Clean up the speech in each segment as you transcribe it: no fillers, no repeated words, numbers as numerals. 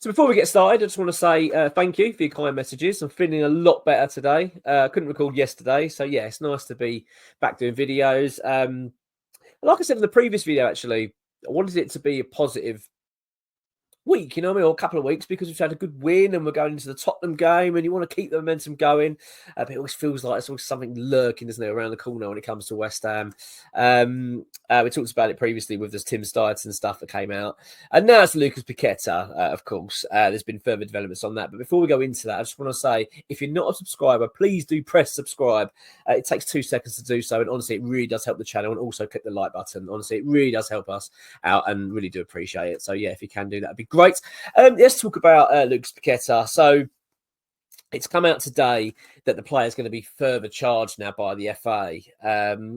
So before we get started, I just want to say thank you for your kind messages. I'm feeling a lot better today. Couldn't record yesterday, so yeah, it's nice to be back doing videos. Like I said in the previous video, actually, I wanted it to be a positive week, you know what I mean, or a couple of weeks, because we've had a good win and we're going into the Tottenham game and you want to keep the momentum going. But it always feels like there's always something lurking, doesn't it, around the corner when it comes to West Ham. We talked about it previously with this Tim Steidten stuff that came out. And now it's Lucas Paqueta, of course. There's been further developments on that. But before we go into that, I just want to say, if you're not a subscriber, please do press subscribe. It takes 2 seconds to do so. And honestly, it really does help the channel. And also click the like button. Honestly, it really does help us out and really do appreciate it. So yeah, if you can do that, it'd be great. Let's talk about Lucas Paqueta. So it's come out today that the player is going to be further charged now by the FA.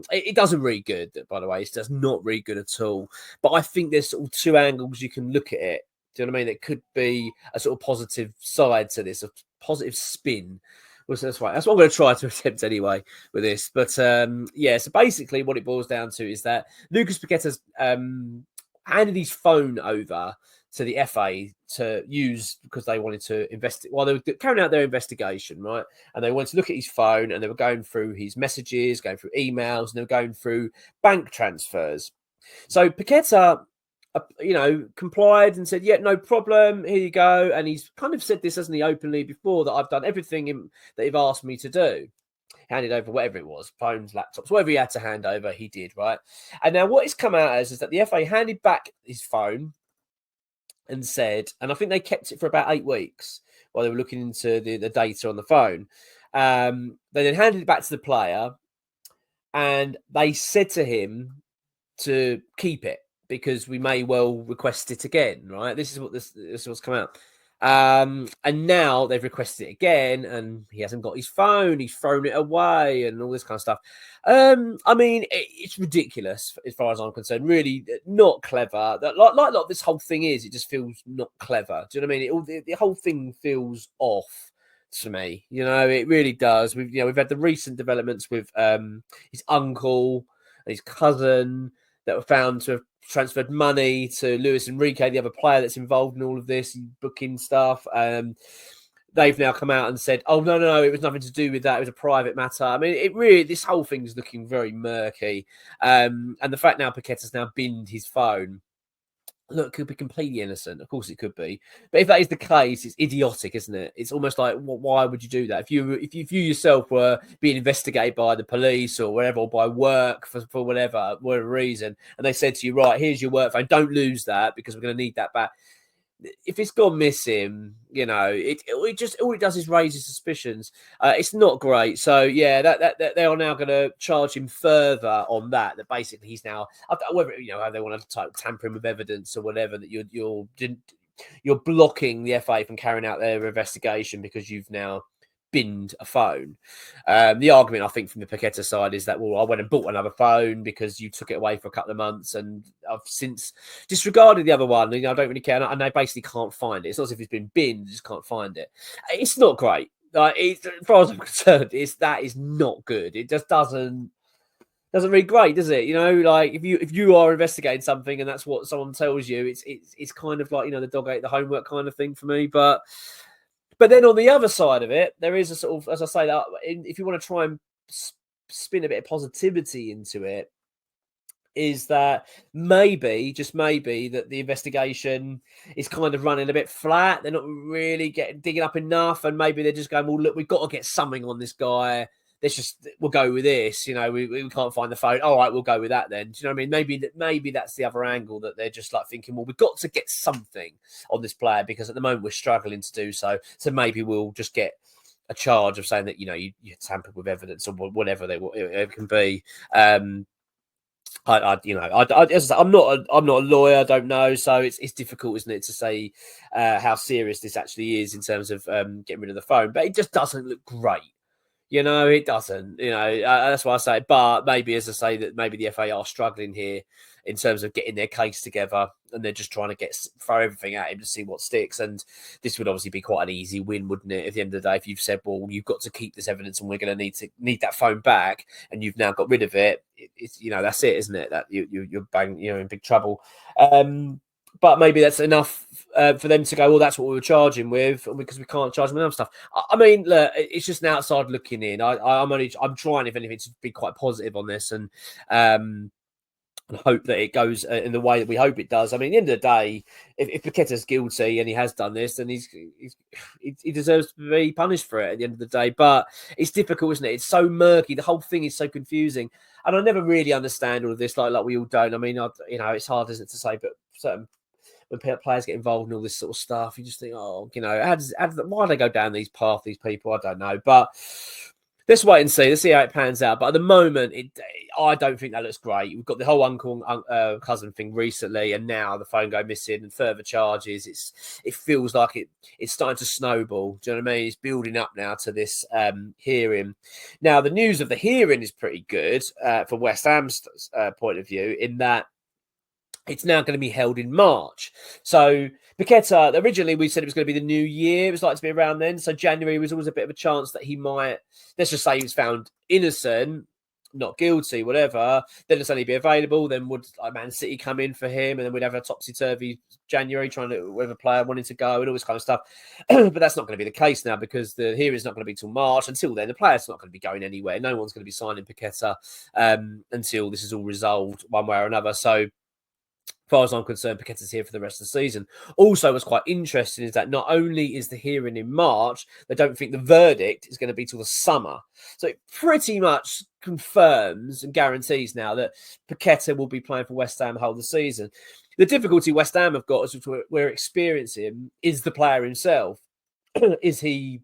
It doesn't read good, by the way. It does not read good at all. But I think there's sort of two angles you can look at it. Do you know what I mean? It could be a sort of positive side to this, a positive spin. Well, so that's right. That's what I'm going to try to attempt anyway with this. But yeah, so basically what it boils down to is that Lucas Paqueta's handed his phone over to the FA to use because they wanted to investigate. Well, they were carrying out their investigation, right? And they wanted to look at his phone and they were going through his messages, going through emails, and they were going through bank transfers. So Paqueta, complied and said, yeah, no problem. Here you go. And he's kind of said this, hasn't he, openly before, that I've done everything that they've asked me to do. Handed over whatever it was, phones, laptops, whatever he had to hand over, he did, right? And now what it's come out as is that the FA handed back his phone and said, and I think they kept it for about 8 weeks while they were looking into the data on the phone. They then handed it back to the player and they said to him to keep it because we may well request it again, right? This is what's come out. And now they've requested it again and he hasn't got his phone, he's thrown it away and all this kind of stuff. I mean, it's ridiculous as far as I'm concerned, really not clever. Like this whole thing is, it just feels not clever. Do you know what I mean? The whole thing feels off to me, it really does. We've had the recent developments with his uncle and his cousin that were found to have transferred money to Luis Enrique, the other player that's involved in all of this booking stuff. They've now come out and said, oh, no, it was nothing to do with that. It was a private matter. I mean, this whole thing is looking very murky. And the fact now Paqueta's now binned his phone. Look, it could be completely innocent. Of course it could be. But if that is the case, it's idiotic, isn't it? It's almost like, why would you do that? If you yourself were being investigated by the police or whatever, or by work for whatever reason, and they said to you, right, here's your work phone, don't lose that because we're going to need that back. If it's gone missing, it just all it does is raises suspicions. It's not great. So yeah, that they are now going to charge him further on that. That basically he's now, whether how they want to tampering with evidence or whatever, that you're blocking the FA from carrying out their investigation because you've now binned a phone. The argument I think from the Paqueta side is that, well, I went and bought another phone because you took it away for a couple of months and I've since disregarded the other one. I don't really care, and they basically can't find it. It's not as if it's been binned, just can't find it. It's not great. As far as I'm concerned, that is not good. It just doesn't read great, does it? Like if you are investigating something and that's what someone tells you, it's kind of like the dog ate the homework kind of thing for me. But then on the other side of it, there is a sort of, as I say, that if you want to try and spin a bit of positivity into it, is that maybe, just maybe, that the investigation is kind of running a bit flat. They're not really digging up enough, and maybe they're just going, well, look, we've got to get something on this guy. We'll go with this. We can't find the phone. All right, we'll go with that then. Do you know what I mean? Maybe that's the other angle, that they're just like thinking, well, we've got to get something on this player because at the moment we're struggling to do so. So maybe we'll just get a charge of saying that you tampered with evidence or whatever it can be. As I say, I'm not a lawyer. I don't know, so it's difficult, isn't it, to say how serious this actually is in terms of getting rid of the phone. But it just doesn't look great. It doesn't. That's why I say it. But maybe, as I say, that maybe the FA are struggling here in terms of getting their case together, and they're just trying to throw everything at him to see what sticks. And this would obviously be quite an easy win, wouldn't it? At the end of the day, if you've said, well, you've got to keep this evidence, and we're going to need that phone back, and you've now got rid of it, it's that's it, isn't it? That you're in big trouble. But maybe that's enough for them to go, well, that's what we were charging with, because we can't charge them with other stuff. I mean, look, it's just an outside looking in. I'm trying, if anything, to be quite positive on this, and hope that it goes in the way that we hope it does. I mean, at the end of the day, if Paqueta's guilty and he has done this, then he deserves to be punished for it at the end of the day. But it's difficult, isn't it? It's so murky. The whole thing is so confusing, and I never really understand all of this. Like we all don't. I mean, it's hard, isn't it, to say, but certain when players get involved in all this sort of stuff, you just think, oh, why do they go down these paths? These people, I don't know, but let's wait and see. Let's see how it pans out. But at the moment, I don't think that looks great. We've got the whole uncle cousin thing recently, and now the phone go missing and further charges. It feels like it's starting to snowball. Do you know what I mean? It's building up now to this hearing. Now, the news of the hearing is pretty good from West Ham's point of view, in that it's now going to be held in March. So Paqueta, originally we said it was going to be the new year. It was like to be around then. So January was always a bit of a chance that he might, let's just say he was found innocent, not guilty, whatever. Then it's only be available. Then would Man City come in for him? And then we'd have a topsy-turvy January, trying to, whether player wanting to go and all this kind of stuff. But that's not going to be the case now, because the hearing's not going to be till March. Until then, the player's not going to be going anywhere. No one's going to be signing Paqueta until this is all resolved one way or another. So, as far as I'm concerned, Paqueta's here for the rest of the season. Also, what's quite interesting is that not only is the hearing in March, they don't think the verdict is going to be till the summer. So it pretty much confirms and guarantees now that Paqueta will be playing for West Ham the whole of the season. The difficulty West Ham have got, as we're experiencing, is the player himself. Is he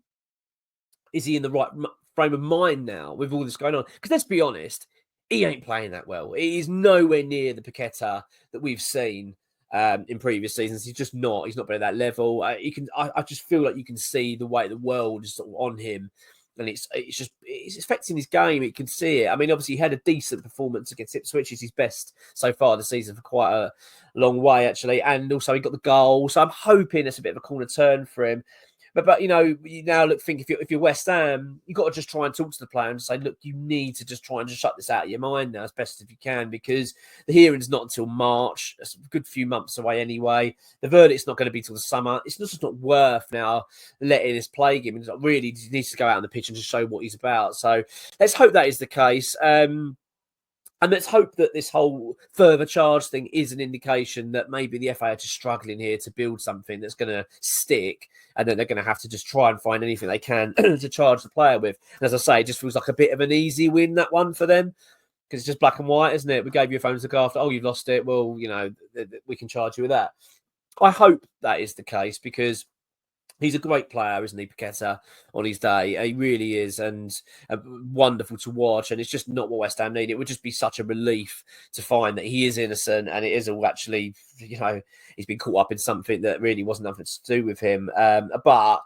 in the right frame of mind now with all this going on? Because let's be honest, he ain't playing that well. He is nowhere near the Paqueta that we've seen in previous seasons. He's just not. He's not been at that level. I just feel like you can see the way the world is sort of on him, and it's affecting his game. You can see it. I mean, obviously he had a decent performance against Ipswich. It's his best so far this season for quite a long way, actually. And also he got the goal. So I'm hoping it's a bit of a corner turn for him. But you now think if you're West Ham, you've got to just try and talk to the player and say, look, you need to just try and just shut this out of your mind now as best as you can, because the hearing's not until March. It's a good few months away anyway. The verdict's not going to be till the summer. It's just not worth now letting this plague him. He really needs to go out on the pitch and just show what he's about. So let's hope that is the case. And let's hope that this whole further charge thing is an indication that maybe the FA are just struggling here to build something that's going to stick, and then they're going to have to just try and find anything they can to charge the player with. And as I say, it just feels like a bit of an easy win, that one, for them, because it's just black and white, isn't it? We gave you a phone to look after. Oh, you've lost it. Well, we can charge you with that. I hope that is the case, because he's a great player, isn't he, Paqueta, on his day? He really is, and wonderful to watch. And it's just not what West Ham need. It would just be such a relief to find that he is innocent, and it is all actually, he's been caught up in something that really wasn't nothing to do with him. But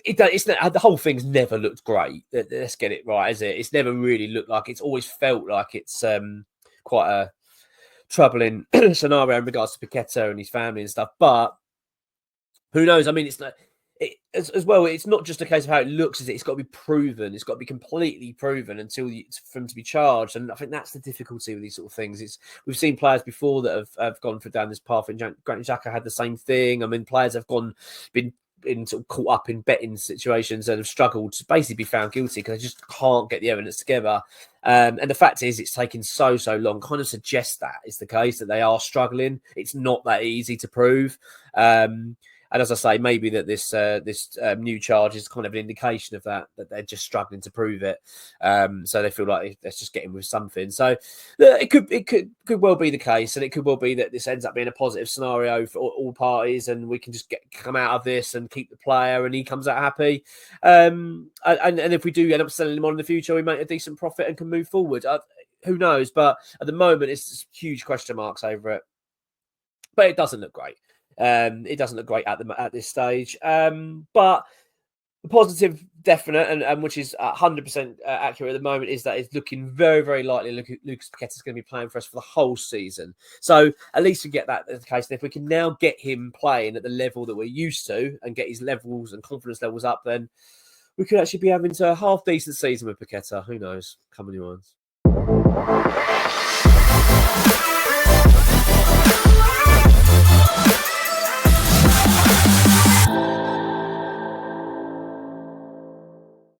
the whole thing's never looked great. Let's get it right, is it? It's never really looked like, it's always felt like it's quite a troubling scenario in regards to Paqueta and his family and stuff. But who knows? I mean, as well, it's not just a case of how it looks, is it? It's got to be proven. It's got to be completely proven for him to be charged. And I think that's the difficulty with these sort of things. We've seen players before that have gone down this path. And Granit Xhaka had the same thing. I mean, players have been sort of caught up in betting situations and have struggled to basically be found guilty because they just can't get the evidence together. And the fact is, it's taken so long. Kind of suggests that is the case, that they are struggling. It's not that easy to prove. And as I say, maybe that this new charge is kind of an indication of that they're just struggling to prove it. So they feel like let's just get in with something. So it could well be the case, and it could well be that this ends up being a positive scenario for all parties, and we can just come out of this and keep the player, and he comes out happy. And if we do end up selling him on in the future, we make a decent profit and can move forward. Who knows? But at the moment, it's just huge question marks over it. But it doesn't look great. It doesn't look great at this stage, but the positive, definite, and which is 100% accurate at the moment, is that it's looking very, very likely Lucas Paqueta is going to be playing for us for the whole season. So at least we get that as the case. And if we can now get him playing at the level that we're used to and get his levels and confidence levels up, then we could actually be having a half decent season with Paqueta. Who knows? Come on, you ones.